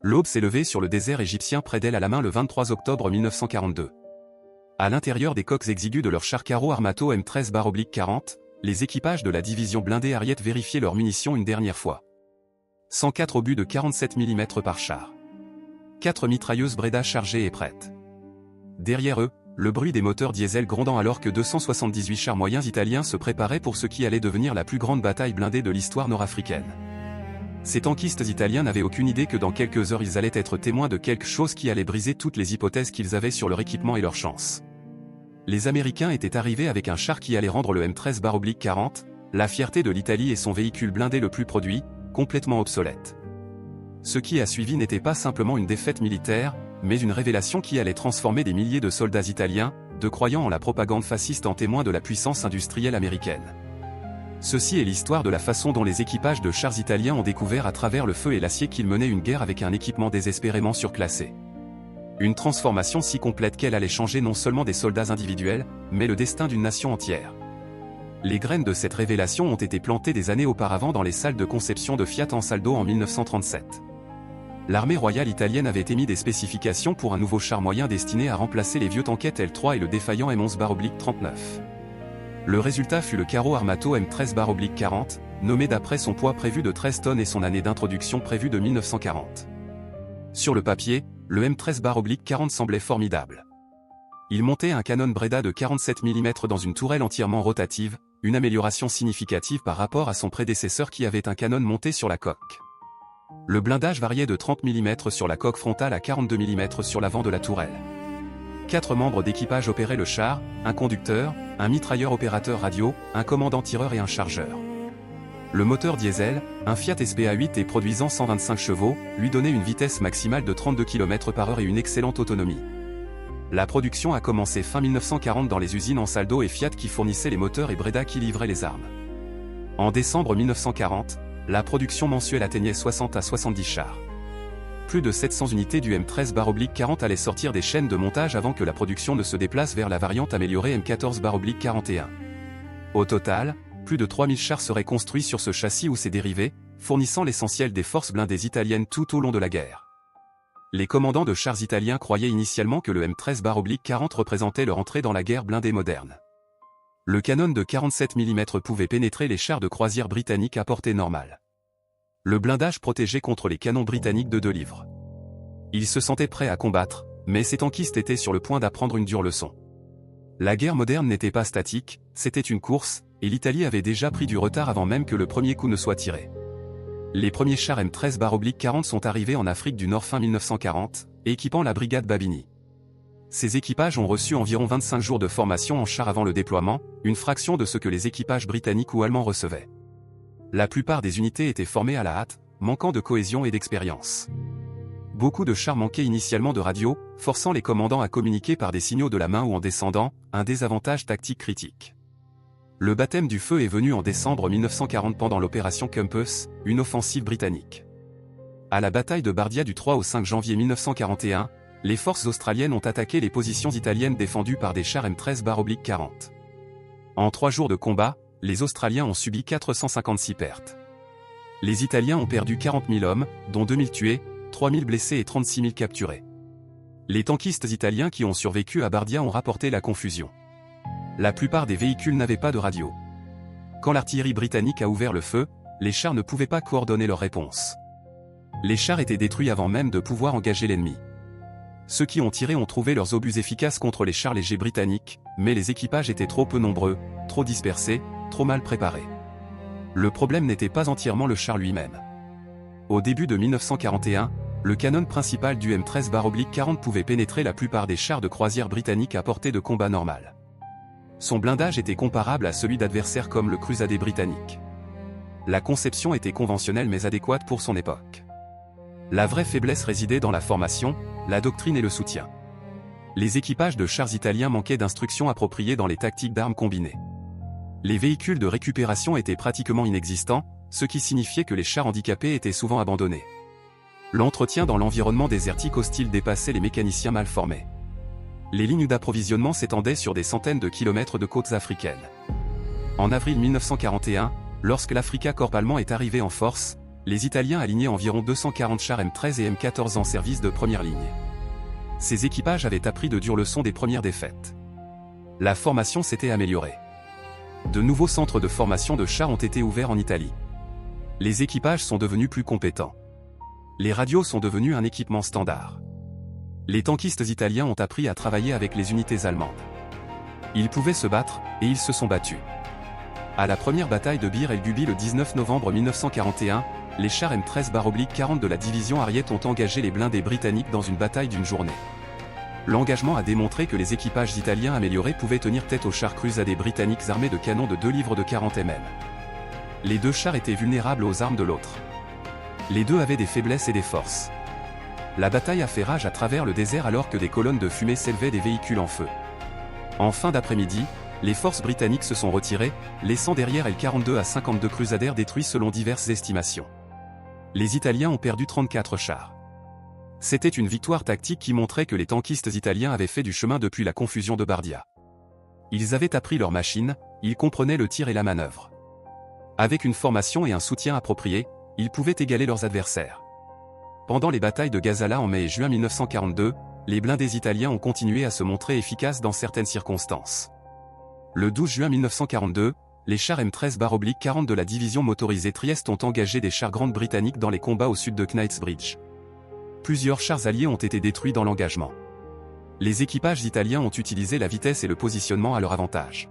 L'aube s'est levée sur le désert égyptien près d'El Alamein le 23 octobre 1942. À l'intérieur des coques exigus de leurs chars Carro Armato M13/40, les équipages de la division blindée Harriet vérifiaient leurs munitions une dernière fois. 104 obus de 47 mm par char. 4 mitrailleuses Breda chargées et prêtes. Derrière eux, le bruit des moteurs diesel grondant alors que 278 chars moyens italiens se préparaient pour ce qui allait devenir la plus grande bataille blindée de l'histoire nord-africaine. Ces tankistes italiens n'avaient aucune idée que dans quelques heures ils allaient être témoins de quelque chose qui allait briser toutes les hypothèses qu'ils avaient sur leur équipement et leur chance. Les Américains étaient arrivés avec un char qui allait rendre le M13/40, la fierté de l'Italie et son véhicule blindé le plus produit, complètement obsolète. Ce qui a suivi n'était pas simplement une défaite militaire, mais une révélation qui allait transformer des milliers de soldats italiens, de croyants en la propagande fasciste en témoins de la puissance industrielle américaine. Ceci est l'histoire de la façon dont les équipages de chars italiens ont découvert à travers le feu et l'acier qu'ils menaient une guerre avec un équipement désespérément surclassé. Une transformation si complète qu'elle allait changer non seulement des soldats individuels, mais le destin d'une nation entière. Les graines de cette révélation ont été plantées des années auparavant dans les salles de conception de Fiat Ansaldo en 1937. L'armée royale italienne avait émis des spécifications pour un nouveau char moyen destiné à remplacer les vieux tankettes L3 et le défaillant M11/39. Le résultat fut le Carro Armato M13/40, nommé d'après son poids prévu de 13 tonnes et son année d'introduction prévue de 1940. Sur le papier, le M13/40 semblait formidable. Il montait un canon Breda de 47 mm dans une tourelle entièrement rotative, une amélioration significative par rapport à son prédécesseur qui avait un canon monté sur la coque. Le blindage variait de 30 mm sur la coque frontale à 42 mm sur l'avant de la tourelle. 4 membres d'équipage opéraient le char, un conducteur, un mitrailleur opérateur radio, un commandant-tireur et un chargeur. Le moteur diesel, un Fiat SPA8 et produisant 125 chevaux, lui donnait une vitesse maximale de 32 km/h et une excellente autonomie. La production a commencé fin 1940 dans les usines Ansaldo et Fiat qui fournissaient les moteurs et Breda qui livraient les armes. En décembre 1940, la production mensuelle atteignait 60 à 70 chars. Plus de 700 unités du M13/40 allaient sortir des chaînes de montage avant que la production ne se déplace vers la variante améliorée M14/41. Au total, plus de 3000 chars seraient construits sur ce châssis ou ses dérivés, fournissant l'essentiel des forces blindées italiennes tout au long de la guerre. Les commandants de chars italiens croyaient initialement que le M13/40 représentait leur entrée dans la guerre blindée moderne. Le canon de 47 mm pouvait pénétrer les chars de croisière britanniques à portée normale. Le blindage protégeait contre les canons britanniques de 2 livres. Ils se sentaient prêts à combattre, mais ces tankistes étaient sur le point d'apprendre une dure leçon. La guerre moderne n'était pas statique, c'était une course, et l'Italie avait déjà pris du retard avant même que le premier coup ne soit tiré. Les premiers chars M13/40 sont arrivés en Afrique du Nord fin 1940, équipant la brigade Babini. Ces équipages ont reçu environ 25 jours de formation en chars avant le déploiement, une fraction de ce que les équipages britanniques ou allemands recevaient. La plupart des unités étaient formées à la hâte, manquant de cohésion et d'expérience. Beaucoup de chars manquaient initialement de radio, forçant les commandants à communiquer par des signaux de la main ou en descendant, un désavantage tactique critique. Le baptême du feu est venu en décembre 1940 pendant l'opération Compass, une offensive britannique. À la bataille de Bardia du 3 au 5 janvier 1941, les forces australiennes ont attaqué les positions italiennes défendues par des chars M13/40. En 3 jours de combat, les Australiens ont subi 456 pertes. Les Italiens ont perdu 40 000 hommes, dont 2 000 tués, 3 000 blessés et 36 000 capturés. Les tankistes italiens qui ont survécu à Bardia ont rapporté la confusion. La plupart des véhicules n'avaient pas de radio. Quand l'artillerie britannique a ouvert le feu, les chars ne pouvaient pas coordonner leur réponse. Les chars étaient détruits avant même de pouvoir engager l'ennemi. Ceux qui ont tiré ont trouvé leurs obus efficaces contre les chars légers britanniques, mais les équipages étaient trop peu nombreux, trop dispersés, trop mal préparés. Le problème n'était pas entièrement le char lui-même. Au début de 1941, le canon principal du M13/40 pouvait pénétrer la plupart des chars de croisière britanniques à portée de combat normale. Son blindage était comparable à celui d'adversaires comme le Crusader britannique. La conception était conventionnelle mais adéquate pour son époque. La vraie faiblesse résidait dans la formation, la doctrine et le soutien. Les équipages de chars italiens manquaient d'instructions appropriées dans les tactiques d'armes combinées. Les véhicules de récupération étaient pratiquement inexistants, ce qui signifiait que les chars handicapés étaient souvent abandonnés. L'entretien dans l'environnement désertique hostile dépassait les mécaniciens mal formés. Les lignes d'approvisionnement s'étendaient sur des centaines de kilomètres de côtes africaines. En avril 1941, lorsque l'Africa Corps allemand est arrivé en force, les Italiens alignaient environ 240 chars M13 et M14 en service de première ligne. Ces équipages avaient appris de dures leçons des premières défaites. La formation s'était améliorée. De nouveaux centres de formation de chars ont été ouverts en Italie. Les équipages sont devenus plus compétents. Les radios sont devenus un équipement standard. Les tankistes italiens ont appris à travailler avec les unités allemandes. Ils pouvaient se battre, et ils se sont battus. À la première bataille de Bir el-Gubi le 19 novembre 1941, les chars M13-40 de la division Ariete ont engagé les blindés britanniques dans une bataille d'une journée. L'engagement a démontré que les équipages italiens améliorés pouvaient tenir tête aux chars cruzadés britanniques armés de canons de 2 livres de 40 mm. Les deux chars étaient vulnérables aux armes de l'autre. Les deux avaient des faiblesses et des forces. La bataille a fait rage à travers le désert alors que des colonnes de fumée s'élevaient des véhicules en feu. En fin d'après-midi, les forces britanniques se sont retirées, laissant derrière elles 42 à 52 crusaders détruits selon diverses estimations. Les Italiens ont perdu 34 chars. C'était une victoire tactique qui montrait que les tankistes italiens avaient fait du chemin depuis la confusion de Bardia. Ils avaient appris leur machine, ils comprenaient le tir et la manœuvre. Avec une formation et un soutien approprié, ils pouvaient égaler leurs adversaires. Pendant les batailles de Gazala en mai et juin 1942, les blindés italiens ont continué à se montrer efficaces dans certaines circonstances. Le 12 juin 1942, les chars M13-40 de la division motorisée Trieste ont engagé des chars grandes britanniques dans les combats au sud de Knightsbridge. Plusieurs chars alliés ont été détruits dans l'engagement. Les équipages italiens ont utilisé la vitesse et le positionnement à leur avantage.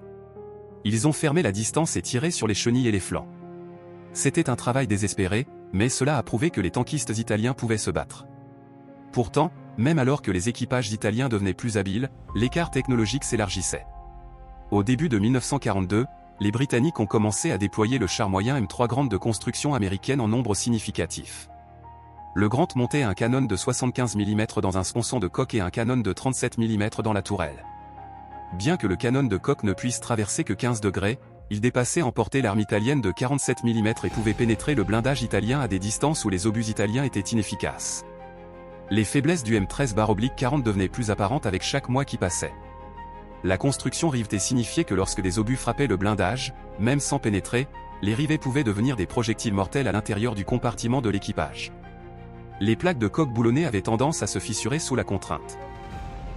Ils ont fermé la distance et tiré sur les chenilles et les flancs. C'était un travail désespéré, mais cela a prouvé que les tankistes italiens pouvaient se battre. Pourtant, même alors que les équipages italiens devenaient plus habiles, l'écart technologique s'élargissait. Au début de 1942, les Britanniques ont commencé à déployer le char moyen M3 Grant de construction américaine en nombre significatif. Le Grant montait un canon de 75 mm dans un sponson de coque et un canon de 37 mm dans la tourelle. Bien que le canon de coque ne puisse traverser que 15 degrés, il dépassait en portée l'arme italienne de 47 mm et pouvait pénétrer le blindage italien à des distances où les obus italiens étaient inefficaces. Les faiblesses du M13-40 devenaient plus apparentes avec chaque mois qui passait. La construction rivetée signifiait que lorsque des obus frappaient le blindage, même sans pénétrer, les rivets pouvaient devenir des projectiles mortels à l'intérieur du compartiment de l'équipage. Les plaques de coque boulonnées avaient tendance à se fissurer sous la contrainte.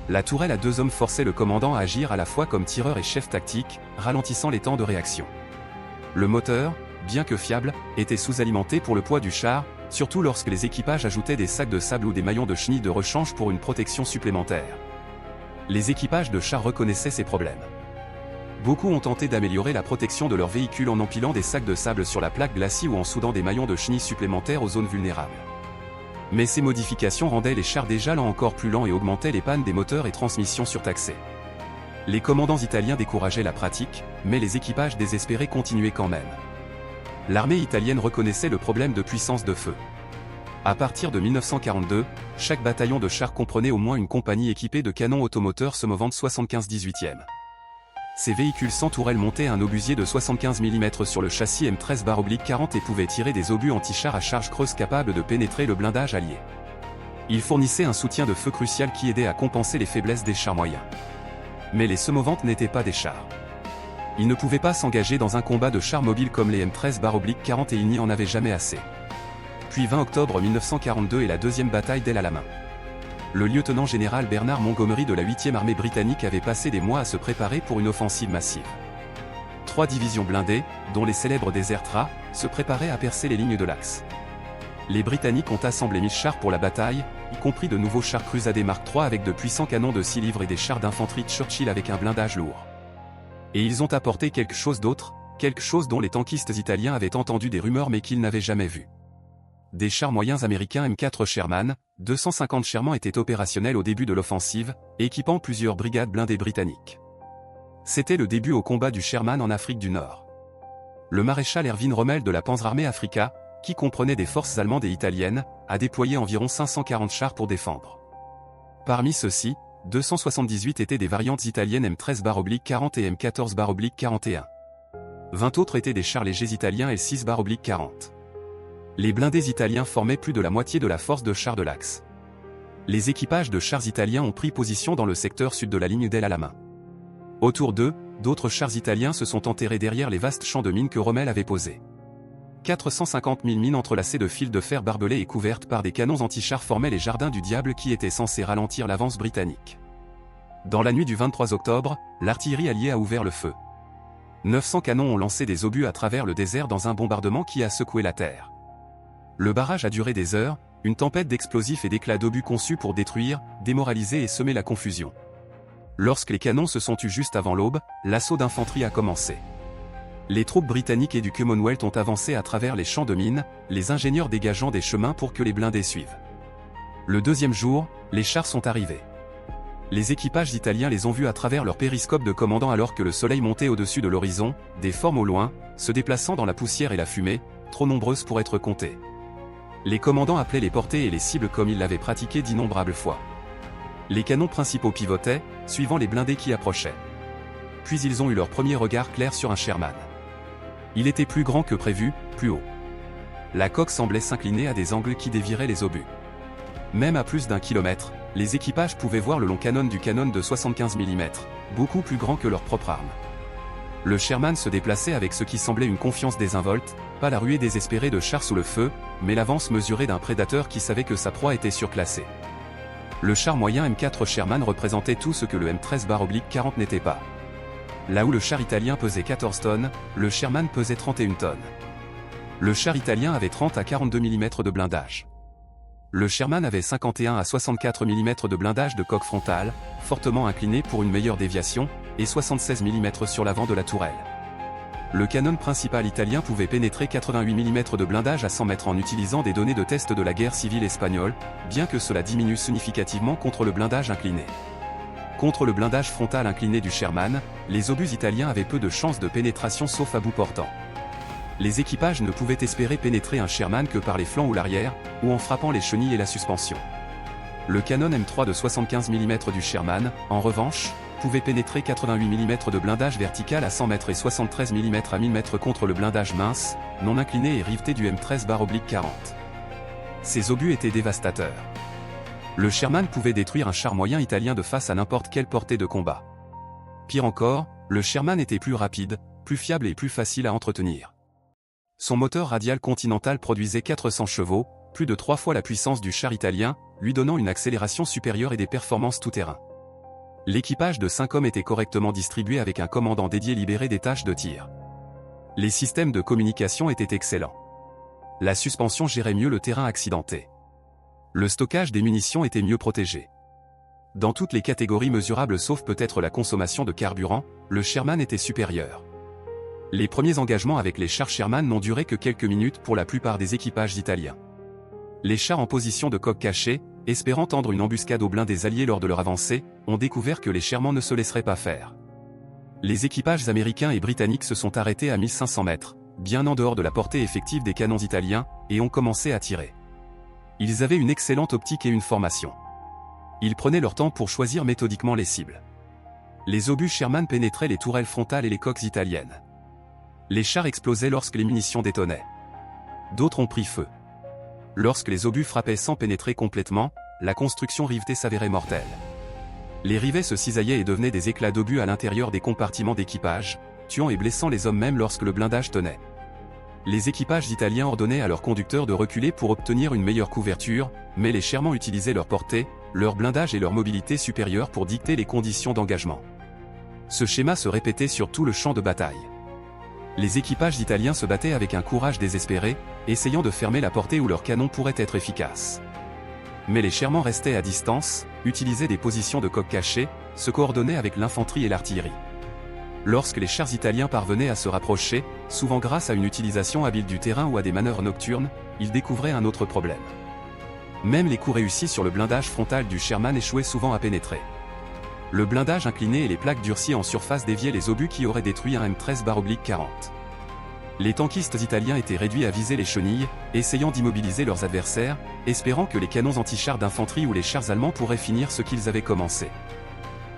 La tourelle à 2 hommes forçait le commandant à agir à la fois comme tireur et chef tactique, ralentissant les temps de réaction. Le moteur, bien que fiable, était sous-alimenté pour le poids du char, surtout lorsque les équipages ajoutaient des sacs de sable ou des maillons de chenilles de rechange pour une protection supplémentaire. Les équipages de chars reconnaissaient ces problèmes. Beaucoup ont tenté d'améliorer la protection de leur véhicule en empilant des sacs de sable sur la plaque glacis ou en soudant des maillons de chenilles supplémentaires aux zones vulnérables. Mais ces modifications rendaient les chars déjà lents encore plus lents et augmentaient les pannes des moteurs et transmissions surtaxées. Les commandants italiens décourageaient la pratique, mais les équipages désespérés continuaient quand même. L'armée italienne reconnaissait le problème de puissance de feu. À partir de 1942, chaque bataillon de chars comprenait au moins une compagnie équipée de canons automoteurs se movant de 75-18e. Ces véhicules sans tourelle montaient un obusier de 75 mm sur le châssis M13-40 et pouvaient tirer des obus anti-chars à charge creuse capables de pénétrer le blindage allié. Ils fournissaient un soutien de feu crucial qui aidait à compenser les faiblesses des chars moyens. Mais les semovantes n'étaient pas des chars. Ils ne pouvaient pas s'engager dans un combat de chars mobiles comme les M13-40 et ils n'y en avaient jamais assez. Puis 20 octobre 1942 et la deuxième bataille d'El Alamein. Le lieutenant-général Bernard Montgomery de la 8e armée britannique avait passé des mois à se préparer pour une offensive massive. 3 divisions blindées, dont les célèbres Desert Ra, se préparaient à percer les lignes de l'Axe. Les Britanniques ont assemblé 1000 chars pour la bataille, y compris de nouveaux chars Crusader Mark III avec de puissants canons de 6 livres et des chars d'infanterie Churchill avec un blindage lourd. Et ils ont apporté quelque chose d'autre, quelque chose dont les tankistes italiens avaient entendu des rumeurs mais qu'ils n'avaient jamais vu. Des chars moyens américains M4 Sherman, 250 Sherman étaient opérationnels au début de l'offensive, équipant plusieurs brigades blindées britanniques. C'était le début au combat du Sherman en Afrique du Nord. Le maréchal Erwin Rommel de la Panzerarmee Afrika, qui comprenait des forces allemandes et italiennes, a déployé environ 540 chars pour défendre. Parmi ceux-ci, 278 étaient des variantes italiennes M13-40 et M14-41. 20 autres étaient des chars légers italiens L6-40. Les blindés italiens formaient plus de la moitié de la force de chars de l'Axe. Les équipages de chars italiens ont pris position dans le secteur sud de la ligne d'El Alamein. Autour d'eux, d'autres chars italiens se sont enterrés derrière les vastes champs de mines que Rommel avait posés. 450 000 mines entrelacées de fils de fer barbelés et couvertes par des canons anti-chars formaient les jardins du diable qui étaient censés ralentir l'avance britannique. Dans la nuit du 23 octobre, l'artillerie alliée a ouvert le feu. 900 canons ont lancé des obus à travers le désert dans un bombardement qui a secoué la terre. Le barrage a duré des heures, une tempête d'explosifs et d'éclats d'obus conçus pour détruire, démoraliser et semer la confusion. Lorsque les canons se sont tus juste avant l'aube, l'assaut d'infanterie a commencé. Les troupes britanniques et du Commonwealth ont avancé à travers les champs de mines, les ingénieurs dégageant des chemins pour que les blindés suivent. Le deuxième jour, les chars sont arrivés. Les équipages italiens les ont vus à travers leur périscope de commandant alors que le soleil montait au-dessus de l'horizon, des formes au loin, se déplaçant dans la poussière et la fumée, trop nombreuses pour être comptées. Les commandants appelaient les portées et les cibles comme ils l'avaient pratiqué d'innombrables fois. Les canons principaux pivotaient, suivant les blindés qui approchaient. Puis ils ont eu leur premier regard clair sur un Sherman. Il était plus grand que prévu, plus haut. La coque semblait s'incliner à des angles qui dévieraient les obus. Même à plus d'1 kilomètre, les équipages pouvaient voir le long canon du canon de 75 mm, beaucoup plus grand que leur propre arme. Le Sherman se déplaçait avec ce qui semblait une confiance désinvolte, pas la ruée désespérée de chars sous le feu, mais l'avance mesurée d'un prédateur qui savait que sa proie était surclassée. Le char moyen M4 Sherman représentait tout ce que le M13/40 n'était pas. Là où le char italien pesait 14 tonnes, le Sherman pesait 31 tonnes. Le char italien avait 30 à 42 mm de blindage. Le Sherman avait 51 à 64 mm de blindage de coque frontale, fortement incliné pour une meilleure déviation, et 76 mm sur l'avant de la tourelle. Le canon principal italien pouvait pénétrer 88 mm de blindage à 100 mètres en utilisant des données de test de la guerre civile espagnole, bien que cela diminue significativement contre le blindage incliné. Contre le blindage frontal incliné du Sherman, les obus italiens avaient peu de chances de pénétration sauf à bout portant. Les équipages ne pouvaient espérer pénétrer un Sherman que par les flancs ou l'arrière, ou en frappant les chenilles et la suspension. Le canon M3 de 75 mm du Sherman, en revanche, pouvait pénétrer 88 mm de blindage vertical à 100 mètres et 73 mm à 1000 mètres contre le blindage mince, non incliné et riveté du M13/40. Ces obus étaient dévastateurs. Le Sherman pouvait détruire un char moyen italien de face à n'importe quelle portée de combat. Pire encore, le Sherman était plus rapide, plus fiable et plus facile à entretenir. Son moteur radial continental produisait 400 chevaux, plus de 3 fois la puissance du char italien, lui donnant une accélération supérieure et des performances tout-terrain. L'équipage de 5 hommes était correctement distribué avec un commandant dédié libéré des tâches de tir. Les systèmes de communication étaient excellents. La suspension gérait mieux le terrain accidenté. Le stockage des munitions était mieux protégé. Dans toutes les catégories mesurables sauf peut-être la consommation de carburant, le Sherman était supérieur. Les premiers engagements avec les chars Sherman n'ont duré que quelques minutes pour la plupart des équipages italiens. Les chars en position de coque cachée, espérant tendre une embuscade aux blindés alliés lors de leur avancée, ont découvert que les Sherman ne se laisseraient pas faire. Les équipages américains et britanniques se sont arrêtés à 1500 mètres, bien en dehors de la portée effective des canons italiens, et ont commencé à tirer. Ils avaient une excellente optique et une formation. Ils prenaient leur temps pour choisir méthodiquement les cibles. Les obus Sherman pénétraient les tourelles frontales et les coques italiennes. Les chars explosaient lorsque les munitions détonnaient. D'autres ont pris feu. Lorsque les obus frappaient sans pénétrer complètement, la construction rivetée s'avérait mortelle. Les rivets se cisaillaient et devenaient des éclats d'obus à l'intérieur des compartiments d'équipage, tuant et blessant les hommes même lorsque le blindage tenait. Les équipages italiens ordonnaient à leurs conducteurs de reculer pour obtenir une meilleure couverture, mais les Sherman utilisaient leur portée, leur blindage et leur mobilité supérieure pour dicter les conditions d'engagement. Ce schéma se répétait sur tout le champ de bataille. Les équipages italiens se battaient avec un courage désespéré, essayant de fermer la portée où leurs canons pourraient être efficaces. Mais les Sherman restaient à distance, utilisaient des positions de coque cachée, se coordonnaient avec l'infanterie et l'artillerie. Lorsque les chars italiens parvenaient à se rapprocher, souvent grâce à une utilisation habile du terrain ou à des manœuvres nocturnes, ils découvraient un autre problème. Même les coups réussis sur le blindage frontal du Sherman échouaient souvent à pénétrer. Le blindage incliné et les plaques durcies en surface déviaient les obus qui auraient détruit un M13/40. Les tankistes italiens étaient réduits à viser les chenilles, essayant d'immobiliser leurs adversaires, espérant que les canons anti-chars d'infanterie ou les chars allemands pourraient finir ce qu'ils avaient commencé.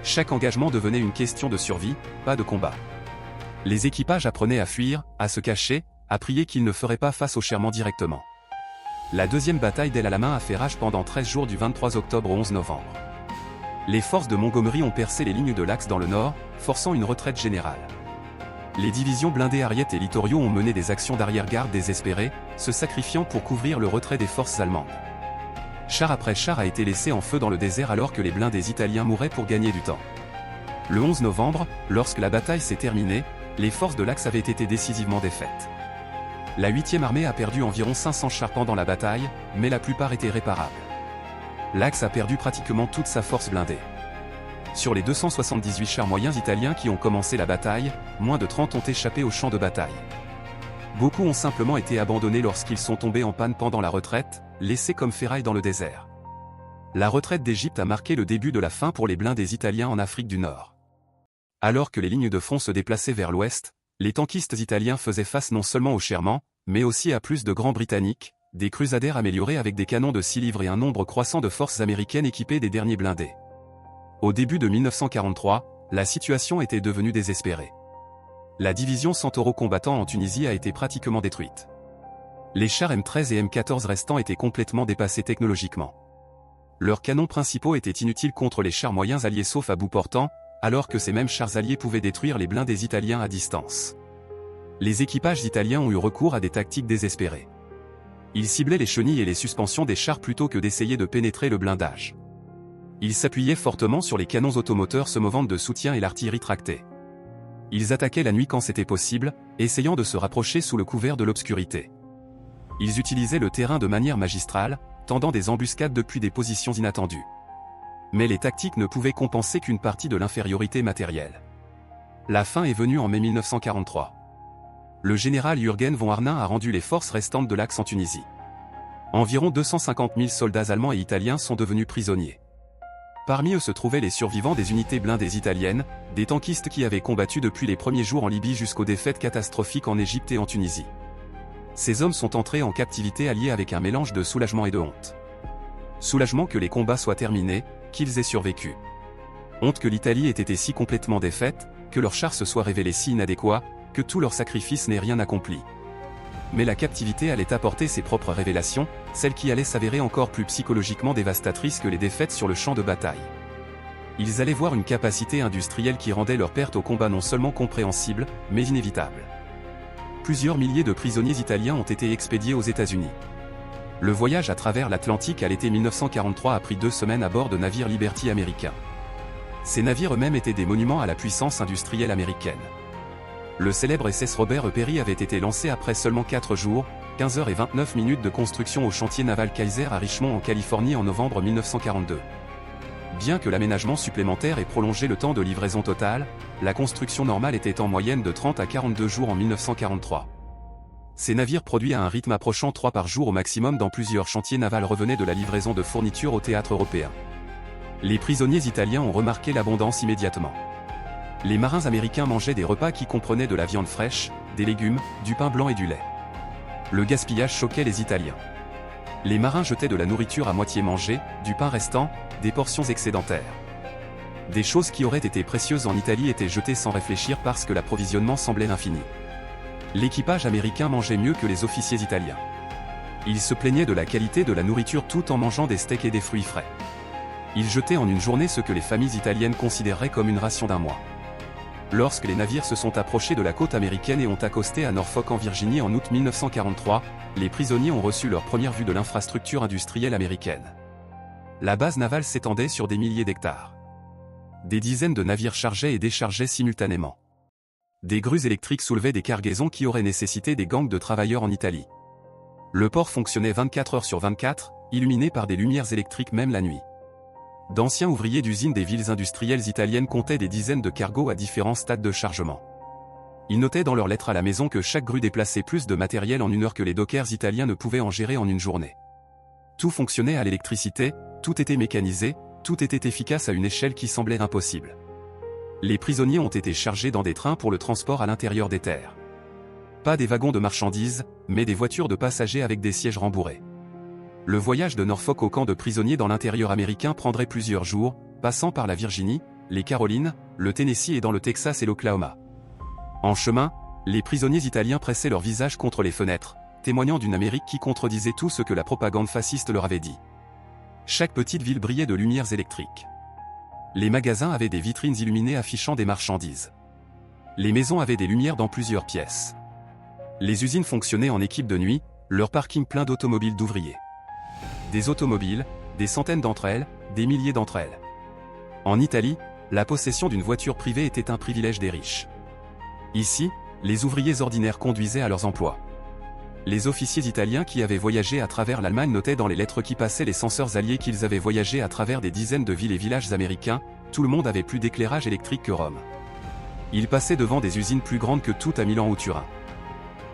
Chaque engagement devenait une question de survie, pas de combat. Les équipages apprenaient à fuir, à se cacher, à prier qu'ils ne feraient pas face aux Sherman directement. La deuxième bataille d'El Alamein a fait rage pendant 13 jours du 23 octobre au 11 novembre. Les forces de Montgomery ont percé les lignes de l'Axe dans le nord, forçant une retraite générale. Les divisions blindées Harriet et Littorio ont mené des actions d'arrière-garde désespérées, se sacrifiant pour couvrir le retrait des forces allemandes. Char après char a été laissé en feu dans le désert alors que les blindés italiens mouraient pour gagner du temps. Le 11 novembre, lorsque la bataille s'est terminée, les forces de l'Axe avaient été décisivement défaites. La 8e armée a perdu environ 500 chars pendant la bataille, mais la plupart étaient réparables. L'Axe a perdu pratiquement toute sa force blindée. Sur les 278 chars moyens italiens qui ont commencé la bataille, moins de 30 ont échappé au champ de bataille. Beaucoup ont simplement été abandonnés lorsqu'ils sont tombés en panne pendant la retraite, laissés comme ferraille dans le désert. La retraite d'Égypte a marqué le début de la fin pour les blindés italiens en Afrique du Nord. Alors que les lignes de front se déplaçaient vers l'ouest, les tankistes italiens faisaient face non seulement aux Sherman, mais aussi à plus de grands britanniques, des Crusaders améliorés avec des canons de 6 livres et un nombre croissant de forces américaines équipées des derniers blindés. Au début de 1943, la situation était devenue désespérée. La division Centauro combattant en Tunisie a été pratiquement détruite. Les chars M13 et M14 restants étaient complètement dépassés technologiquement. Leurs canons principaux étaient inutiles contre les chars moyens alliés sauf à bout portant, alors que ces mêmes chars alliés pouvaient détruire les blindés italiens à distance. Les équipages italiens ont eu recours à des tactiques désespérées. Ils ciblaient les chenilles et les suspensions des chars plutôt que d'essayer de pénétrer le blindage. Ils s'appuyaient fortement sur les canons automoteurs semoventes de soutien et l'artillerie tractée. Ils attaquaient la nuit quand c'était possible, essayant de se rapprocher sous le couvert de l'obscurité. Ils utilisaient le terrain de manière magistrale, tendant des embuscades depuis des positions inattendues. Mais les tactiques ne pouvaient compenser qu'une partie de l'infériorité matérielle. La fin est venue en mai 1943. Le général Jürgen von Arnim a rendu les forces restantes de l'Axe en Tunisie. Environ 250 000 soldats allemands et italiens sont devenus prisonniers. Parmi eux se trouvaient les survivants des unités blindées italiennes, des tankistes qui avaient combattu depuis les premiers jours en Libye jusqu'aux défaites catastrophiques en Égypte et en Tunisie. Ces hommes sont entrés en captivité alliés avec un mélange de soulagement et de honte. Soulagement que les combats soient terminés, qu'ils aient survécu. Honte que l'Italie ait été si complètement défaite, que leurs chars se soient révélés si inadéquats, que tout leur sacrifice n'ait rien accompli. Mais la captivité allait apporter ses propres révélations, celles qui allaient s'avérer encore plus psychologiquement dévastatrices que les défaites sur le champ de bataille. Ils allaient voir une capacité industrielle qui rendait leur perte au combat non seulement compréhensible, mais inévitable. Plusieurs milliers de prisonniers italiens ont été expédiés aux États-Unis. Le voyage à travers l'Atlantique à l'été 1943 a pris 2 semaines à bord de navires Liberty américains. Ces navires eux-mêmes étaient des monuments à la puissance industrielle américaine. Le célèbre SS Robert E. Peary avait été lancé après seulement 4 jours, 15 heures et 29 minutes de construction au chantier naval Kaiser à Richmond en Californie en novembre 1942. Bien que l'aménagement supplémentaire ait prolongé le temps de livraison totale, la construction normale était en moyenne de 30 à 42 jours en 1943. Ces navires produits à un rythme approchant 3 par jour au maximum dans plusieurs chantiers navals revenaient de la livraison de fournitures au théâtre européen. Les prisonniers italiens ont remarqué l'abondance immédiatement. Les marins américains mangeaient des repas qui comprenaient de la viande fraîche, des légumes, du pain blanc et du lait. Le gaspillage choquait les Italiens. Les marins jetaient de la nourriture à moitié mangée, du pain restant, des portions excédentaires. Des choses qui auraient été précieuses en Italie étaient jetées sans réfléchir parce que l'approvisionnement semblait infini. L'équipage américain mangeait mieux que les officiers italiens. Ils se plaignaient de la qualité de la nourriture tout en mangeant des steaks et des fruits frais. Ils jetaient en une journée ce que les familles italiennes considéreraient comme une ration d'un mois. Lorsque les navires se sont approchés de la côte américaine et ont accosté à Norfolk en Virginie en août 1943, les prisonniers ont reçu leur première vue de l'infrastructure industrielle américaine. La base navale s'étendait sur des milliers d'hectares. Des dizaines de navires chargeaient et déchargeaient simultanément. Des grues électriques soulevaient des cargaisons qui auraient nécessité des gangs de travailleurs en Italie. Le port fonctionnait 24 heures sur 24, illuminé par des lumières électriques même la nuit. D'anciens ouvriers d'usines des villes industrielles italiennes comptaient des dizaines de cargos à différents stades de chargement. Ils notaient dans leurs lettres à la maison que chaque grue déplaçait plus de matériel en une heure que les dockers italiens ne pouvaient en gérer en une journée. Tout fonctionnait à l'électricité, tout était mécanisé, tout était efficace à une échelle qui semblait impossible. Les prisonniers ont été chargés dans des trains pour le transport à l'intérieur des terres. Pas des wagons de marchandises, mais des voitures de passagers avec des sièges rembourrés. Le voyage de Norfolk au camp de prisonniers dans l'intérieur américain prendrait plusieurs jours, passant par la Virginie, les Carolines, le Tennessee et dans le Texas et l'Oklahoma. En chemin, les prisonniers italiens pressaient leur visage contre les fenêtres, témoignant d'une Amérique qui contredisait tout ce que la propagande fasciste leur avait dit. Chaque petite ville brillait de lumières électriques. Les magasins avaient des vitrines illuminées affichant des marchandises. Les maisons avaient des lumières dans plusieurs pièces. Les usines fonctionnaient en équipe de nuit, leur parking plein d'automobiles d'ouvriers. Des automobiles, des centaines d'entre elles, des milliers d'entre elles. En Italie, la possession d'une voiture privée était un privilège des riches. Ici, les ouvriers ordinaires conduisaient à leurs emplois. Les officiers italiens qui avaient voyagé à travers l'Allemagne notaient dans les lettres qui passaient les censeurs alliés qu'ils avaient voyagé à travers des dizaines de villes et villages américains, tout le monde avait plus d'éclairage électrique que Rome. Ils passaient devant des usines plus grandes que toutes à Milan ou Turin.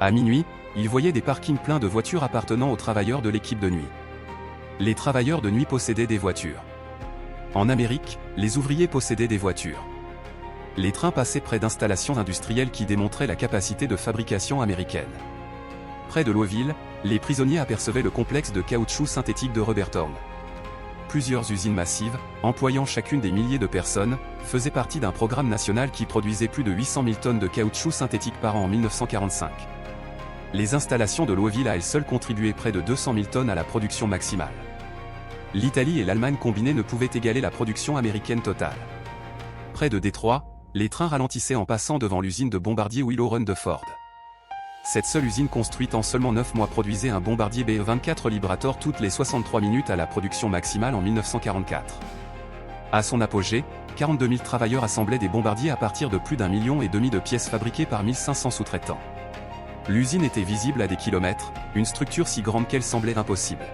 À minuit, ils voyaient des parkings pleins de voitures appartenant aux travailleurs de l'équipe de nuit. Les travailleurs de nuit possédaient des voitures. En Amérique, les ouvriers possédaient des voitures. Les trains passaient près d'installations industrielles qui démontraient la capacité de fabrication américaine. Près de Louisville, les prisonniers apercevaient le complexe de caoutchouc synthétique de Robertown. Plusieurs usines massives, employant chacune des milliers de personnes, faisaient partie d'un programme national qui produisait plus de 800 000 tonnes de caoutchouc synthétique par an en 1945. Les installations de Louisville à elles seules contribuaient près de 200 000 tonnes à la production maximale. L'Italie et l'Allemagne combinées ne pouvaient égaler la production américaine totale. Près de Détroit, les trains ralentissaient en passant devant l'usine de bombardiers Willow Run de Ford. Cette seule usine construite en seulement 9 mois produisait un bombardier BE-24 Liberator toutes les 63 minutes à la production maximale en 1944. À son apogée, 42 000 travailleurs assemblaient des bombardiers à partir de plus d'1,5 million de pièces fabriquées par 1500 sous-traitants. L'usine était visible à des kilomètres, une structure si grande qu'elle semblait impossible.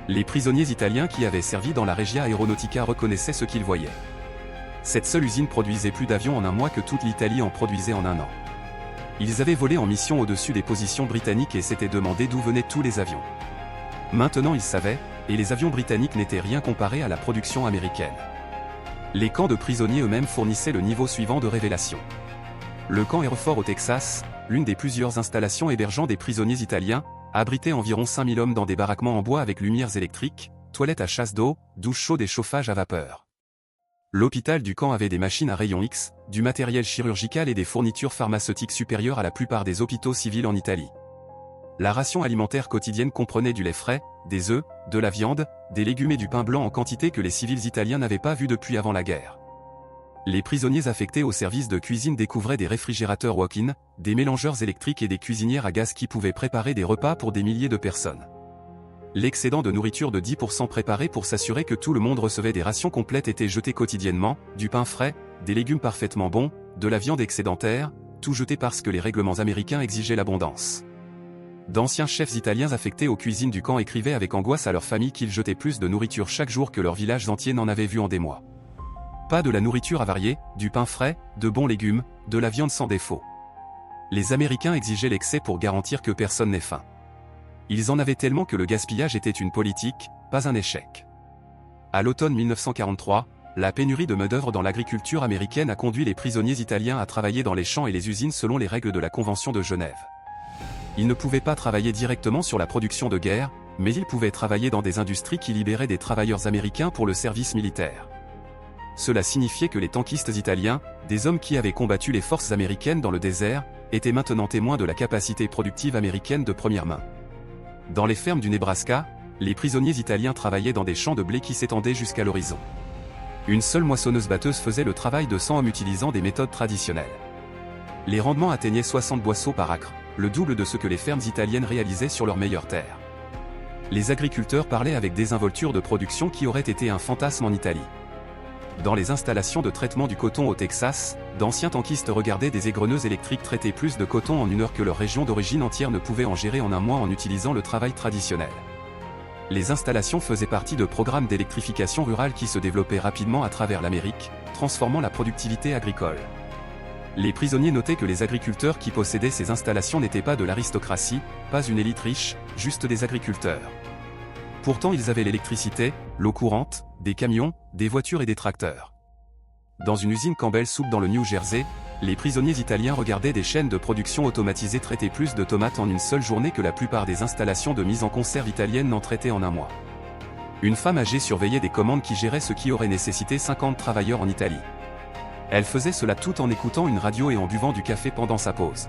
Les prisonniers italiens qui avaient servi dans la Regia Aeronautica reconnaissaient ce qu'ils voyaient. Cette seule usine produisait plus d'avions en un mois que toute l'Italie en produisait en un an. Ils avaient volé en mission au-dessus des positions britanniques et s'étaient demandé d'où venaient tous les avions. Maintenant ils savaient, et les avions britanniques n'étaient rien comparés à la production américaine. Les camps de prisonniers eux-mêmes fournissaient le niveau suivant de révélation. Le camp Aerofort au Texas, l'une des plusieurs installations hébergeant des prisonniers italiens, abritait environ 5000 hommes dans des baraquements en bois avec lumières électriques, toilettes à chasse d'eau, douches chaudes et chauffage à vapeur. L'hôpital du camp avait des machines à rayons X, du matériel chirurgical et des fournitures pharmaceutiques supérieures à la plupart des hôpitaux civils en Italie. La ration alimentaire quotidienne comprenait du lait frais, des œufs, de la viande, des légumes et du pain blanc en quantité que les civils italiens n'avaient pas vu depuis avant la guerre. Les prisonniers affectés au service de cuisine découvraient des réfrigérateurs walk-in, des mélangeurs électriques et des cuisinières à gaz qui pouvaient préparer des repas pour des milliers de personnes. L'excédent de nourriture de 10% préparé pour s'assurer que tout le monde recevait des rations complètes était jeté quotidiennement, du pain frais, des légumes parfaitement bons, de la viande excédentaire, tout jeté parce que les règlements américains exigeaient l'abondance. D'anciens chefs italiens affectés aux cuisines du camp écrivaient avec angoisse à leurs familles qu'ils jetaient plus de nourriture chaque jour que leurs villages entiers n'en avaient vu en des mois. Pas de la nourriture avariée, du pain frais, de bons légumes, de la viande sans défaut. Les Américains exigeaient l'excès pour garantir que personne n'ait faim. Ils en avaient tellement que le gaspillage était une politique, pas un échec. À l'automne 1943, la pénurie de main-d'œuvre dans l'agriculture américaine a conduit les prisonniers italiens à travailler dans les champs et les usines selon les règles de la Convention de Genève. Ils ne pouvaient pas travailler directement sur la production de guerre, mais ils pouvaient travailler dans des industries qui libéraient des travailleurs américains pour le service militaire. Cela signifiait que les tankistes italiens, des hommes qui avaient combattu les forces américaines dans le désert, étaient maintenant témoins de la capacité productive américaine de première main. Dans les fermes du Nebraska, les prisonniers italiens travaillaient dans des champs de blé qui s'étendaient jusqu'à l'horizon. Une seule moissonneuse-batteuse faisait le travail de 100 hommes utilisant des méthodes traditionnelles. Les rendements atteignaient 60 boisseaux par acre, le double de ce que les fermes italiennes réalisaient sur leurs meilleures terres. Les agriculteurs parlaient avec désinvolture de production qui aurait été un fantasme en Italie. Dans les installations de traitement du coton au Texas, d'anciens tankistes regardaient des égreneuses électriques traiter plus de coton en une heure que leur région d'origine entière ne pouvait en gérer en un mois en utilisant le travail traditionnel. Les installations faisaient partie de programmes d'électrification rurale qui se développaient rapidement à travers l'Amérique, transformant la productivité agricole. Les prisonniers notaient que les agriculteurs qui possédaient ces installations n'étaient pas de l'aristocratie, pas une élite riche, juste des agriculteurs. Pourtant ils avaient l'électricité, l'eau courante, des camions, des voitures et des tracteurs. Dans une usine Campbell Soup dans le New Jersey, les prisonniers italiens regardaient des chaînes de production automatisées traiter plus de tomates en une seule journée que la plupart des installations de mise en conserve italiennes n'en traitaient en un mois. Une femme âgée surveillait des commandes qui géraient ce qui aurait nécessité 50 travailleurs en Italie. Elle faisait cela tout en écoutant une radio et en buvant du café pendant sa pause.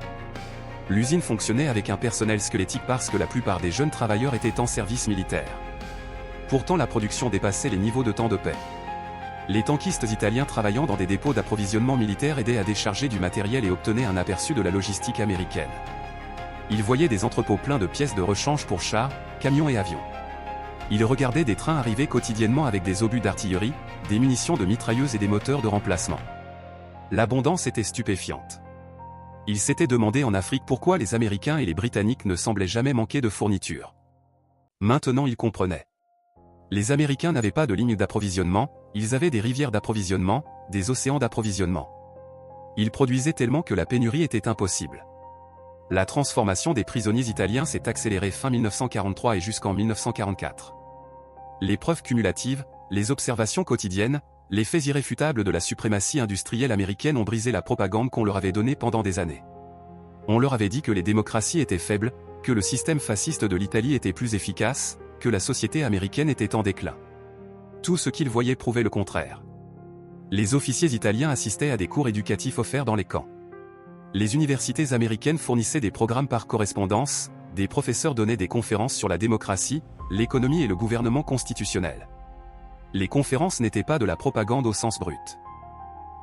L'usine fonctionnait avec un personnel squelettique parce que la plupart des jeunes travailleurs étaient en service militaire. Pourtant la production dépassait les niveaux de temps de paix. Les tankistes italiens travaillant dans des dépôts d'approvisionnement militaire aidaient à décharger du matériel et obtenaient un aperçu de la logistique américaine. Ils voyaient des entrepôts pleins de pièces de rechange pour chars, camions et avions. Ils regardaient des trains arriver quotidiennement avec des obus d'artillerie, des munitions de mitrailleuses et des moteurs de remplacement. L'abondance était stupéfiante. Ils s'étaient demandé en Afrique pourquoi les Américains et les Britanniques ne semblaient jamais manquer de fournitures. Maintenant ils comprenaient. Les Américains n'avaient pas de lignes d'approvisionnement, ils avaient des rivières d'approvisionnement, des océans d'approvisionnement. Ils produisaient tellement que la pénurie était impossible. La transformation des prisonniers italiens s'est accélérée fin 1943 et jusqu'en 1944. Les preuves cumulatives, les observations quotidiennes, les faits irréfutables de la suprématie industrielle américaine ont brisé la propagande qu'on leur avait donnée pendant des années. On leur avait dit que les démocraties étaient faibles, que le système fasciste de l'Italie était plus efficace, que la société américaine était en déclin. Tout ce qu'ils voyaient prouvait le contraire. Les officiers italiens assistaient à des cours éducatifs offerts dans les camps. Les universités américaines fournissaient des programmes par correspondance, des professeurs donnaient des conférences sur la démocratie, l'économie et le gouvernement constitutionnel. Les conférences n'étaient pas de la propagande au sens brut.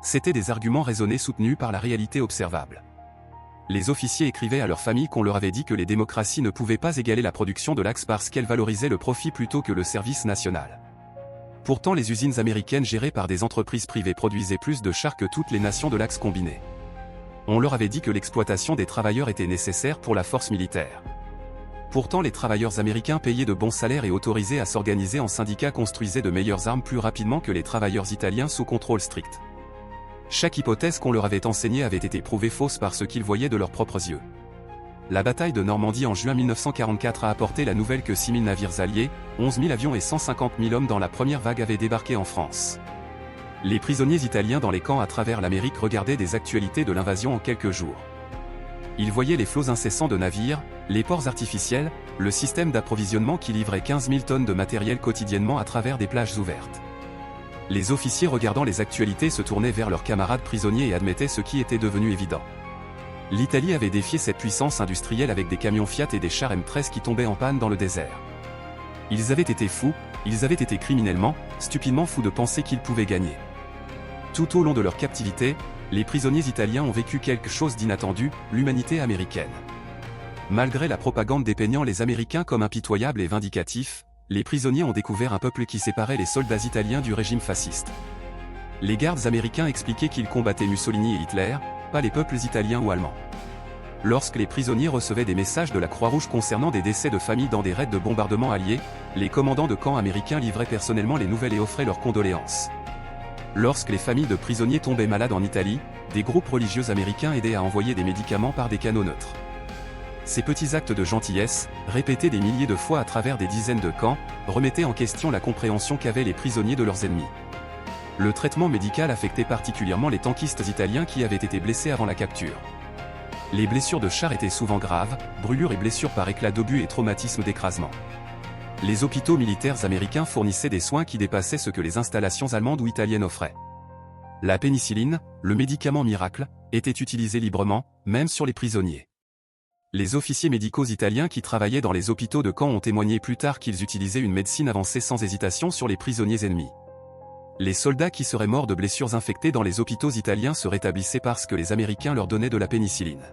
C'étaient des arguments raisonnés soutenus par la réalité observable. Les officiers écrivaient à leurs familles qu'on leur avait dit que les démocraties ne pouvaient pas égaler la production de l'Axe parce qu'elles valorisaient le profit plutôt que le service national. Pourtant les usines américaines gérées par des entreprises privées produisaient plus de chars que toutes les nations de l'Axe combinées. On leur avait dit que l'exploitation des travailleurs était nécessaire pour la force militaire. Pourtant les travailleurs américains payés de bons salaires et autorisés à s'organiser en syndicats construisaient de meilleures armes plus rapidement que les travailleurs italiens sous contrôle strict. Chaque hypothèse qu'on leur avait enseignée avait été prouvée fausse par ce qu'ils voyaient de leurs propres yeux. La bataille de Normandie en juin 1944 a apporté la nouvelle que 6 000 navires alliés, 11 000 avions et 150 000 hommes dans la première vague avaient débarqué en France. Les prisonniers italiens dans les camps à travers l'Amérique regardaient des actualités de l'invasion en quelques jours. Ils voyaient les flots incessants de navires, les ports artificiels, le système d'approvisionnement qui livrait 15 000 tonnes de matériel quotidiennement à travers des plages ouvertes. Les officiers regardant les actualités se tournaient vers leurs camarades prisonniers et admettaient ce qui était devenu évident. L'Italie avait défié cette puissance industrielle avec des camions Fiat et des chars M13 qui tombaient en panne dans le désert. Ils avaient été fous, ils avaient été criminellement, stupidement fous de penser qu'ils pouvaient gagner. Tout au long de leur captivité, les prisonniers italiens ont vécu quelque chose d'inattendu, l'humanité américaine. Malgré la propagande dépeignant les Américains comme impitoyables et vindicatifs, les prisonniers ont découvert un peuple qui séparait les soldats italiens du régime fasciste. Les gardes américains expliquaient qu'ils combattaient Mussolini et Hitler, pas les peuples italiens ou allemands. Lorsque les prisonniers recevaient des messages de la Croix-Rouge concernant des décès de familles dans des raids de bombardement alliés, les commandants de camps américains livraient personnellement les nouvelles et offraient leurs condoléances. Lorsque les familles de prisonniers tombaient malades en Italie, des groupes religieux américains aidaient à envoyer des médicaments par des canaux neutres. Ces petits actes de gentillesse, répétés des milliers de fois à travers des dizaines de camps, remettaient en question la compréhension qu'avaient les prisonniers de leurs ennemis. Le traitement médical affectait particulièrement les tankistes italiens qui avaient été blessés avant la capture. Les blessures de chars étaient souvent graves, brûlures et blessures par éclat d'obus et traumatismes d'écrasement. Les hôpitaux militaires américains fournissaient des soins qui dépassaient ce que les installations allemandes ou italiennes offraient. La pénicilline, le médicament miracle, était utilisé librement, même sur les prisonniers. Les officiers médicaux italiens qui travaillaient dans les hôpitaux de camp ont témoigné plus tard qu'ils utilisaient une médecine avancée sans hésitation sur les prisonniers ennemis. Les soldats qui seraient morts de blessures infectées dans les hôpitaux italiens se rétablissaient parce que les Américains leur donnaient de la pénicilline.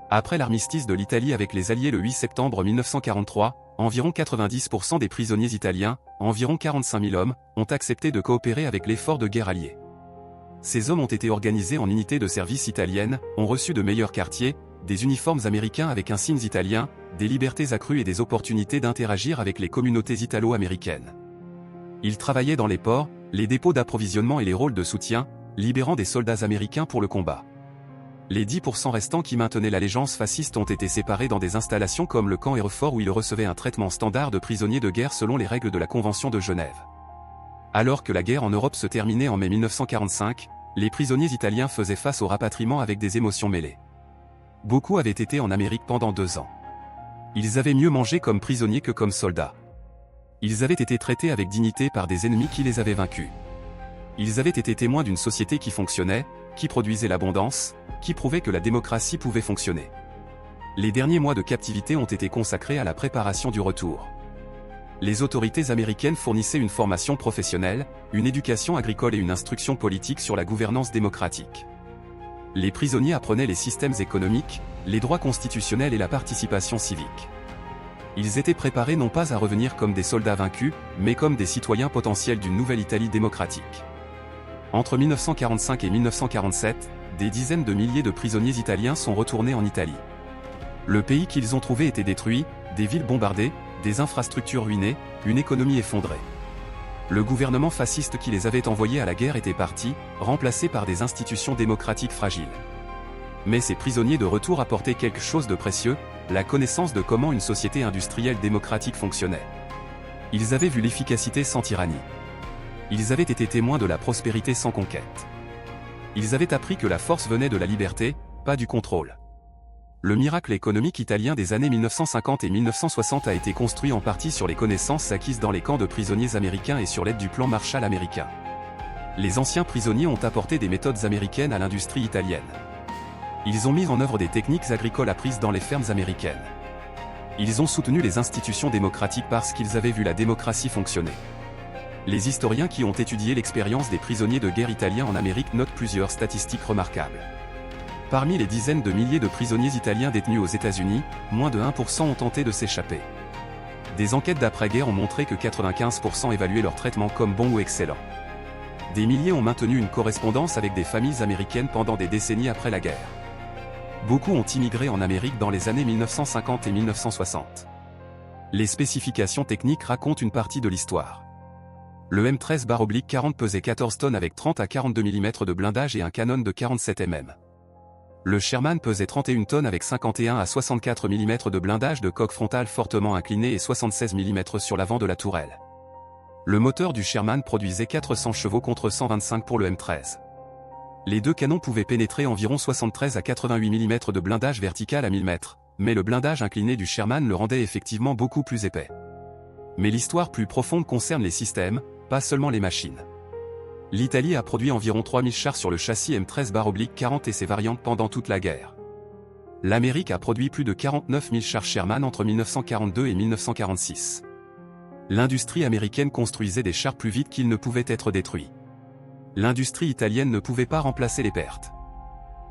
Après l'armistice de l'Italie avec les Alliés le 8 septembre 1943, environ 90% des prisonniers italiens, environ 45 000 hommes, ont accepté de coopérer avec l'effort de guerre allié. Ces hommes ont été organisés en unités de service italiennes, ont reçu de meilleurs quartiers, des uniformes américains avec insignes italiens, des libertés accrues et des opportunités d'interagir avec les communautés italo-américaines. Ils travaillaient dans les ports, les dépôts d'approvisionnement et les rôles de soutien, libérant des soldats américains pour le combat. Les 10% restants qui maintenaient l'allégeance fasciste ont été séparés dans des installations comme le camp Hereford où ils recevaient un traitement standard de prisonniers de guerre selon les règles de la Convention de Genève. Alors que la guerre en Europe se terminait en mai 1945, les prisonniers italiens faisaient face au rapatriement avec des émotions mêlées. Beaucoup avaient été en Amérique pendant 2 ans. Ils avaient mieux mangé comme prisonniers que comme soldats. Ils avaient été traités avec dignité par des ennemis qui les avaient vaincus. Ils avaient été témoins d'une société qui fonctionnait, qui produisait l'abondance, qui prouvait que la démocratie pouvait fonctionner. Les derniers mois de captivité ont été consacrés à la préparation du retour. Les autorités américaines fournissaient une formation professionnelle, une éducation agricole et une instruction politique sur la gouvernance démocratique. Les prisonniers apprenaient les systèmes économiques, les droits constitutionnels et la participation civique. Ils étaient préparés non pas à revenir comme des soldats vaincus, mais comme des citoyens potentiels d'une nouvelle Italie démocratique. Entre 1945 et 1947, des dizaines de milliers de prisonniers italiens sont retournés en Italie. Le pays qu'ils ont trouvé était détruit, des villes bombardées, des infrastructures ruinées, une économie effondrée. Le gouvernement fasciste qui les avait envoyés à la guerre était parti, remplacé par des institutions démocratiques fragiles. Mais ces prisonniers de retour apportaient quelque chose de précieux, la connaissance de comment une société industrielle démocratique fonctionnait. Ils avaient vu l'efficacité sans tyrannie. Ils avaient été témoins de la prospérité sans conquête. Ils avaient appris que la force venait de la liberté, pas du contrôle. Le miracle économique italien des années 1950 et 1960 a été construit en partie sur les connaissances acquises dans les camps de prisonniers américains et sur l'aide du plan Marshall américain. Les anciens prisonniers ont apporté des méthodes américaines à l'industrie italienne. Ils ont mis en œuvre des techniques agricoles apprises dans les fermes américaines. Ils ont soutenu les institutions démocratiques parce qu'ils avaient vu la démocratie fonctionner. Les historiens qui ont étudié l'expérience des prisonniers de guerre italiens en Amérique notent plusieurs statistiques remarquables. Parmi les dizaines de milliers de prisonniers italiens détenus aux États-Unis, moins de 1% ont tenté de s'échapper. Des enquêtes d'après-guerre ont montré que 95% évaluaient leur traitement comme bon ou excellent. Des milliers ont maintenu une correspondance avec des familles américaines pendant des décennies après la guerre. Beaucoup ont immigré en Amérique dans les années 1950 et 1960. Les spécifications techniques racontent une partie de l'histoire. Le M13/40 pesait 14 tonnes avec 30 à 42 mm de blindage et un canon de 47 mm. Le Sherman pesait 31 tonnes avec 51 à 64 mm de blindage de coque frontale fortement inclinée et 76 mm sur l'avant de la tourelle. Le moteur du Sherman produisait 400 chevaux contre 125 pour le M13. Les deux canons pouvaient pénétrer environ 73 à 88 mm de blindage vertical à 1000 mètres, mais le blindage incliné du Sherman le rendait effectivement beaucoup plus épais. Mais l'histoire plus profonde concerne les systèmes, pas seulement les machines. L'Italie a produit environ 3000 chars sur le châssis M13/40 et ses variantes pendant toute la guerre. L'Amérique a produit plus de 49 000 chars Sherman entre 1942 et 1946. L'industrie américaine construisait des chars plus vite qu'ils ne pouvaient être détruits. L'industrie italienne ne pouvait pas remplacer les pertes.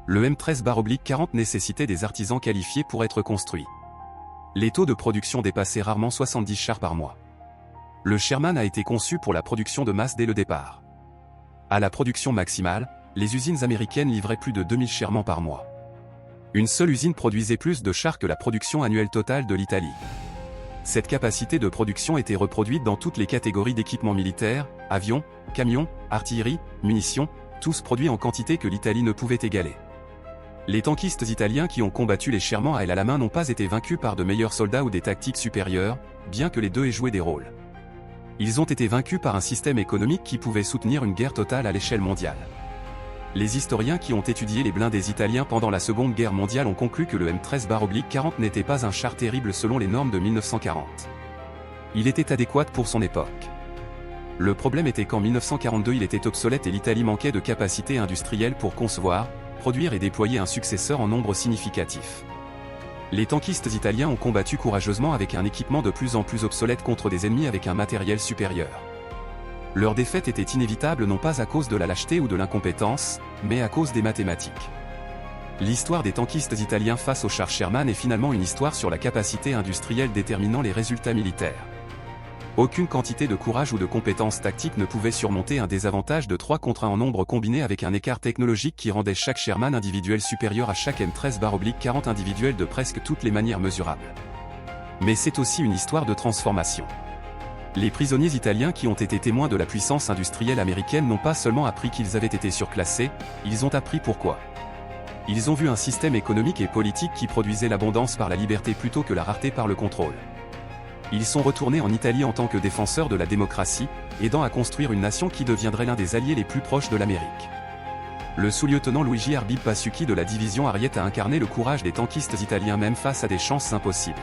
Le M13/40 nécessitait des artisans qualifiés pour être construit. Les taux de production dépassaient rarement 70 chars par mois. Le Sherman a été conçu pour la production de masse dès le départ. À la production maximale, les usines américaines livraient plus de 2000 Sherman par mois. Une seule usine produisait plus de chars que la production annuelle totale de l'Italie. Cette capacité de production était reproduite dans toutes les catégories d'équipements militaires, avions, camions, artillerie, munitions, tous produits en quantité que l'Italie ne pouvait égaler. Les tankistes italiens qui ont combattu les Sherman à la main n'ont pas été vaincus par de meilleurs soldats ou des tactiques supérieures, bien que les deux aient joué des rôles. Ils ont été vaincus par un système économique qui pouvait soutenir une guerre totale à l'échelle mondiale. Les historiens qui ont étudié les blindés italiens pendant la Seconde Guerre mondiale ont conclu que le M13/40 n'était pas un char terrible selon les normes de 1940. Il était adéquat pour son époque. Le problème était qu'en 1942 il était obsolète et l'Italie manquait de capacité industrielle pour concevoir, produire et déployer un successeur en nombre significatif. Les tankistes italiens ont combattu courageusement avec un équipement de plus en plus obsolète contre des ennemis avec un matériel supérieur. Leur défaite était inévitable non pas à cause de la lâcheté ou de l'incompétence, mais à cause des mathématiques. L'histoire des tankistes italiens face aux chars Sherman est finalement une histoire sur la capacité industrielle déterminant les résultats militaires. Aucune quantité de courage ou de compétences tactiques ne pouvait surmonter un désavantage de 3 contre 1 en nombre combiné avec un écart technologique qui rendait chaque Sherman individuel supérieur à chaque M13/40 individuel de presque toutes les manières mesurables. Mais c'est aussi une histoire de transformation. Les prisonniers italiens qui ont été témoins de la puissance industrielle américaine n'ont pas seulement appris qu'ils avaient été surclassés, ils ont appris pourquoi. Ils ont vu un système économique et politique qui produisait l'abondance par la liberté plutôt que la rareté par le contrôle. Ils sont retournés en Italie en tant que défenseurs de la démocratie, aidant à construire une nation qui deviendrait l'un des alliés les plus proches de l'Amérique. Le sous-lieutenant Luigi Arbib Passucchi de la division Ariete a incarné le courage des tankistes italiens même face à des chances impossibles.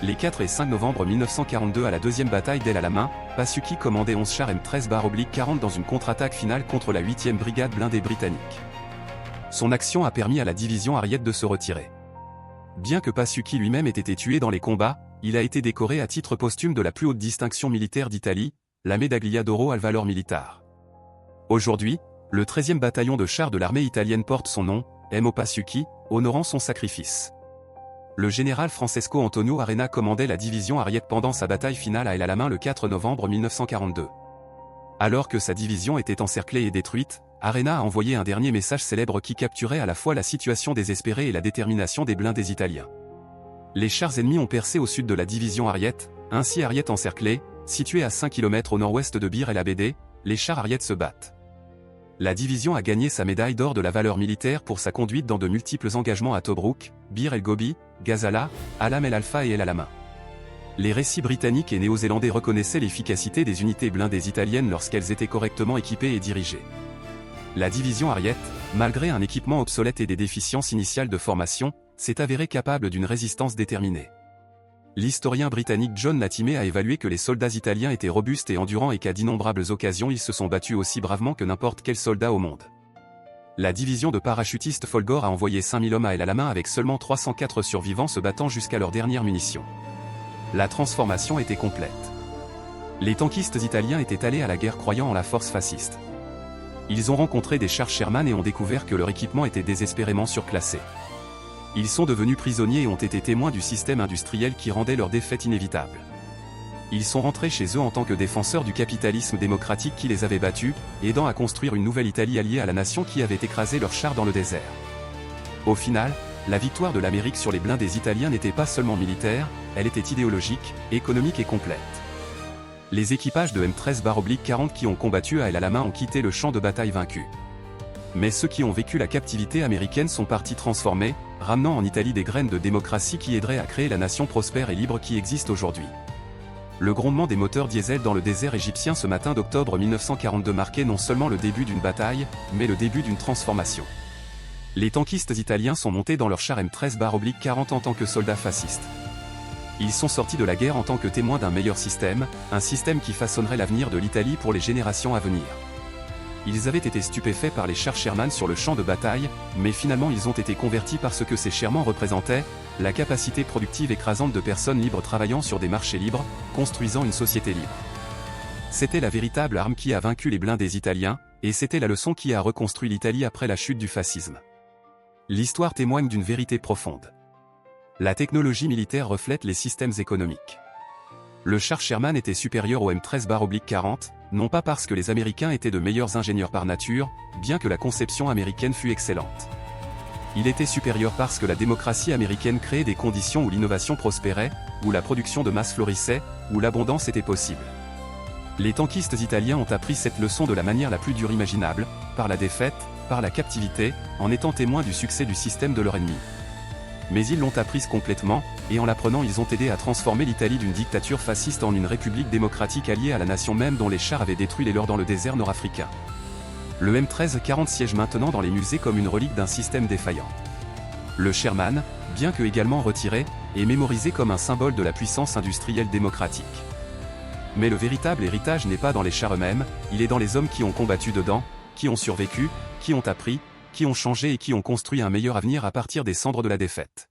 Les 4 et 5 novembre 1942 à la deuxième bataille d'El Alamein, Passucchi commandait 11 chars M13/40 dans une contre-attaque finale contre la 8e brigade blindée britannique. Son action a permis à la division Ariete de se retirer. Bien que Passucchi lui-même ait été tué dans les combats, il a été décoré à titre posthume de la plus haute distinction militaire d'Italie, la Medaglia d'Oro al Valor Militare. Aujourd'hui, le 13e bataillon de chars de l'armée italienne porte son nom, M. Pasucchi, honorant son sacrifice. Le général Francesco Antonio Arena commandait la division Ariete pendant sa bataille finale à El Alamein le 4 novembre 1942. Alors que sa division était encerclée et détruite, Arena a envoyé un dernier message célèbre qui capturait à la fois la situation désespérée et la détermination des blindés italiens. Les chars ennemis ont percé au sud de la division Ariete, ainsi Ariete encerclée, située à 5 km au nord-ouest de Bir el Abédé, les chars Ariete se battent. La division a gagné sa médaille d'or de la valeur militaire pour sa conduite dans de multiples engagements à Tobrouk, Bir el Gobi, Gazala, Alam el Alfa et El Alamein. Les récits britanniques et néo-zélandais reconnaissaient l'efficacité des unités blindées italiennes lorsqu'elles étaient correctement équipées et dirigées. La division Ariete, malgré un équipement obsolète et des déficiences initiales de formation, s'est avérée capable d'une résistance déterminée. L'historien britannique John Latimer a évalué que les soldats italiens étaient robustes et endurants et qu'à d'innombrables occasions ils se sont battus aussi bravement que n'importe quel soldat au monde. La division de parachutistes Folgore a envoyé 5000 hommes à El Alamein avec seulement 304 survivants se battant jusqu'à leur dernière munition. La transformation était complète. Les tankistes italiens étaient allés à la guerre croyant en la force fasciste. Ils ont rencontré des chars Sherman et ont découvert que leur équipement était désespérément surclassé. Ils sont devenus prisonniers et ont été témoins du système industriel qui rendait leur défaite inévitable. Ils sont rentrés chez eux en tant que défenseurs du capitalisme démocratique qui les avait battus, aidant à construire une nouvelle Italie alliée à la nation qui avait écrasé leurs chars dans le désert. Au final, la victoire de l'Amérique sur les blindés italiens n'était pas seulement militaire, elle était idéologique, économique et complète. Les équipages de M13-40 qui ont combattu à El Alamein ont quitté le champ de bataille vaincu. Mais ceux qui ont vécu la captivité américaine sont partis transformés, ramenant en Italie des graines de démocratie qui aideraient à créer la nation prospère et libre qui existe aujourd'hui. Le grondement des moteurs diesel dans le désert égyptien ce matin d'octobre 1942 marquait non seulement le début d'une bataille, mais le début d'une transformation. Les tankistes italiens sont montés dans leur char M13-40 en tant que soldats fascistes. Ils sont sortis de la guerre en tant que témoins d'un meilleur système, un système qui façonnerait l'avenir de l'Italie pour les générations à venir. Ils avaient été stupéfaits par les chars Sherman sur le champ de bataille, mais finalement ils ont été convertis par ce que ces Sherman représentaient, la capacité productive écrasante de personnes libres travaillant sur des marchés libres, construisant une société libre. C'était la véritable arme qui a vaincu les blindés italiens, et c'était la leçon qui a reconstruit l'Italie après la chute du fascisme. L'histoire témoigne d'une vérité profonde. La technologie militaire reflète les systèmes économiques. Le char Sherman était supérieur au M13-40, non pas parce que les Américains étaient de meilleurs ingénieurs par nature, bien que la conception américaine fût excellente. Il était supérieur parce que la démocratie américaine créait des conditions où l'innovation prospérait, où la production de masse florissait, où l'abondance était possible. Les tankistes italiens ont appris cette leçon de la manière la plus dure imaginable, par la défaite, par la captivité, en étant témoins du succès du système de leur ennemi. Mais ils l'ont apprise complètement, et en l'apprenant ils ont aidé à transformer l'Italie d'une dictature fasciste en une république démocratique alliée à la nation même dont les chars avaient détruit les leurs dans le désert nord-africain. Le M13-40 siège maintenant dans les musées comme une relique d'un système défaillant. Le Sherman, bien que également retiré, est mémorisé comme un symbole de la puissance industrielle démocratique. Mais le véritable héritage n'est pas dans les chars eux-mêmes, il est dans les hommes qui ont combattu dedans, qui ont survécu, qui ont appris, qui ont changé et qui ont construit un meilleur avenir à partir des cendres de la défaite.